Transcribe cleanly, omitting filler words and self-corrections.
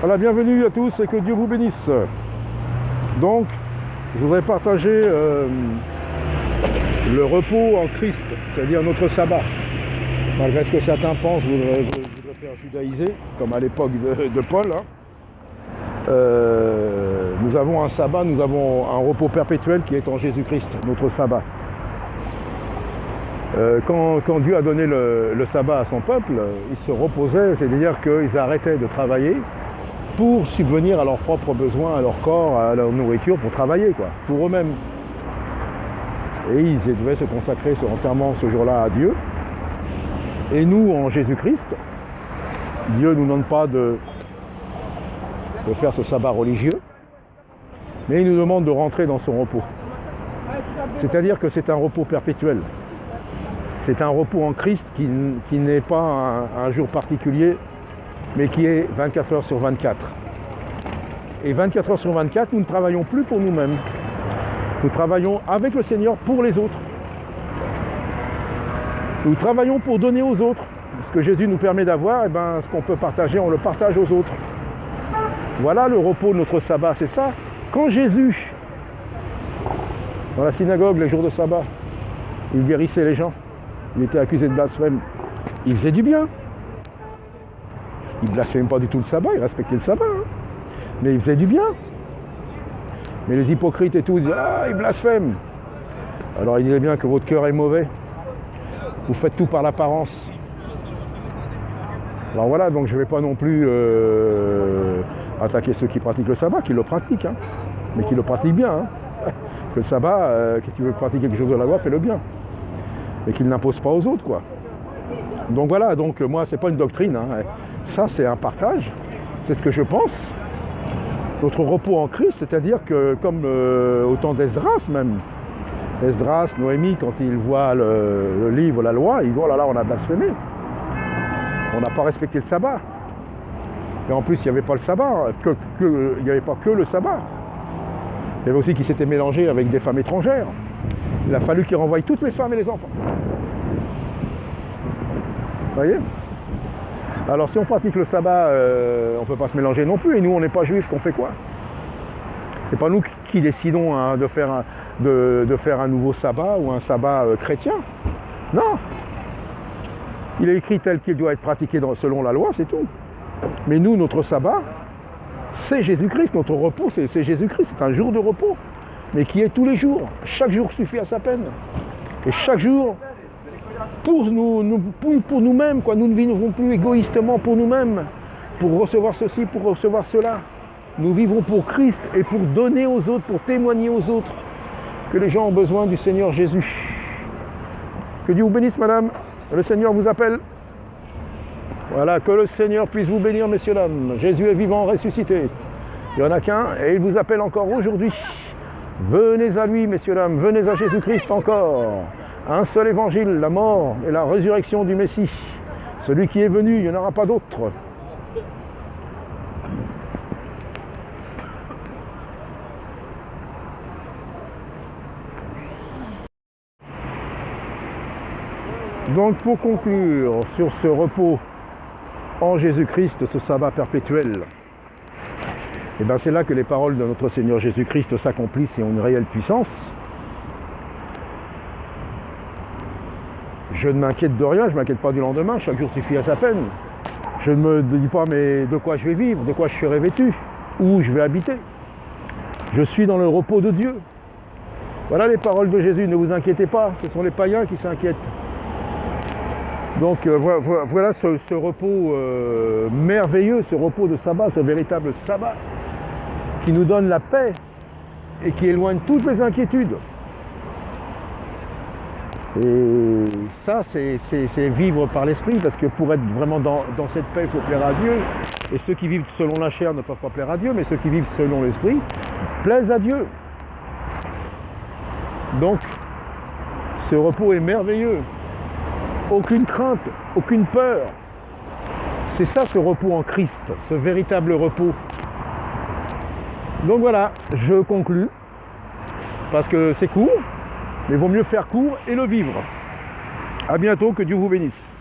Voilà, bienvenue à tous et que Dieu vous bénisse. Donc, je voudrais partager le repos en Christ, c'est-à-dire notre sabbat. Malgré ce que certains pensent, voudraient faire judaïser, comme à l'époque de Paul. Nous avons un sabbat, nous avons un repos perpétuel qui est en Jésus-Christ, notre sabbat. Quand Dieu a donné le sabbat à son peuple, ils se reposaient, c'est-à-dire qu'ils arrêtaient de travailler pour subvenir à leurs propres besoins, à leur corps, à leur nourriture, pour travailler, quoi, pour eux-mêmes. Et ils devaient se consacrer entièrement ce jour-là à Dieu. Et nous, en Jésus-Christ, Dieu ne nous demande pas de faire ce sabbat religieux, mais il nous demande de rentrer dans son repos. C'est-à-dire que c'est un repos perpétuel. C'est un repos en Christ qui n'est pas un jour particulier, mais qui est 24 heures sur 24. Et 24 heures sur 24, nous ne travaillons plus pour nous-mêmes. Nous travaillons avec le Seigneur pour les autres. Nous travaillons pour donner aux autres. Ce que Jésus nous permet d'avoir, ce qu'on peut partager, on le partage aux autres. Voilà le repos de notre sabbat, c'est ça. Quand Jésus, dans la synagogue, les jours de sabbat, il guérissait les gens, il était accusé de blasphème, il faisait du bien. Il ne blasphémait pas du tout le sabbat, il respectait le sabbat. Mais il faisait du bien. Mais les hypocrites et tout, ils disaient « Ah, il blasphème !» Alors il disait bien que votre cœur est mauvais. Vous faites tout par l'apparence. Alors voilà, donc je ne vais pas non plus attaquer ceux qui pratiquent le sabbat, qui le pratiquent, mais qui le pratiquent bien. Parce que le sabbat, si tu veux pratiquer quelque chose de la loi, fais-le bien. Mais qu'il n'impose pas aux autres, quoi. Donc voilà, donc moi, c'est pas une doctrine. Ça, c'est un partage. C'est ce que je pense. Notre repos en Christ, c'est-à-dire que, comme au temps d'Esdras même, Esdras, Noémie, quand ils voient le livre, la loi, ils disent « Oh là là, on a blasphémé. On n'a pas respecté le sabbat. » Et en plus, il n'y avait pas le sabbat, il n'y avait pas que le sabbat. Il y avait aussi qui s'étaient mélangés avec des femmes étrangères. Il a fallu qu'ils renvoient toutes les femmes et les enfants. Vous voyez ? Alors si on pratique le sabbat, on ne peut pas se mélanger non plus. Et nous, on n'est pas juifs, qu'on fait quoi? C'est pas nous qui décidons de faire un nouveau sabbat ou un sabbat chrétien. Non. Il est écrit tel qu'il doit être pratiqué selon la loi, c'est tout. Mais nous, notre sabbat, c'est Jésus-Christ. Notre repos, c'est Jésus-Christ. C'est un jour de repos, mais qui est tous les jours. Chaque jour suffit à sa peine. Et chaque jour, pour nous-mêmes, quoi. Nous ne vivrons plus égoïstement pour nous-mêmes, pour recevoir ceci, pour recevoir cela. Nous vivons pour Christ et pour donner aux autres, pour témoigner aux autres que les gens ont besoin du Seigneur Jésus. Que Dieu vous bénisse, madame. Le Seigneur vous appelle. Voilà, que le Seigneur puisse vous bénir, messieurs, dames. Jésus est vivant, ressuscité. Il n'y en a qu'un et il vous appelle encore aujourd'hui. Venez à lui, messieurs, dames. Venez à Jésus-Christ encore. Un seul évangile, la mort et la résurrection du Messie. Celui qui est venu, il n'y en aura pas d'autre. Donc pour conclure sur ce repos en Jésus-Christ, ce sabbat perpétuel, c'est là que les paroles de notre Seigneur Jésus-Christ s'accomplissent et ont une réelle puissance. Je ne m'inquiète de rien, je ne m'inquiète pas du lendemain, chaque jour suffit à sa peine. Je ne me dis pas mais de quoi je vais vivre, de quoi je serai vêtu, où je vais habiter. Je suis dans le repos de Dieu. Voilà les paroles de Jésus, ne vous inquiétez pas, ce sont les païens qui s'inquiètent. Donc voilà ce repos merveilleux, ce repos de sabbat, ce véritable sabbat, qui nous donne la paix et qui éloigne toutes les inquiétudes. Et ça, c'est vivre par l'esprit, parce que pour être vraiment dans cette paix, il faut plaire à Dieu. Et ceux qui vivent selon la chair ne peuvent pas plaire à Dieu, mais ceux qui vivent selon l'esprit plaisent à Dieu. Donc, ce repos est merveilleux. Aucune crainte, aucune peur. C'est ça ce repos en Christ, ce véritable repos. Donc voilà, je conclus, parce que c'est court, mais il vaut mieux faire court et le vivre. À bientôt, que Dieu vous bénisse.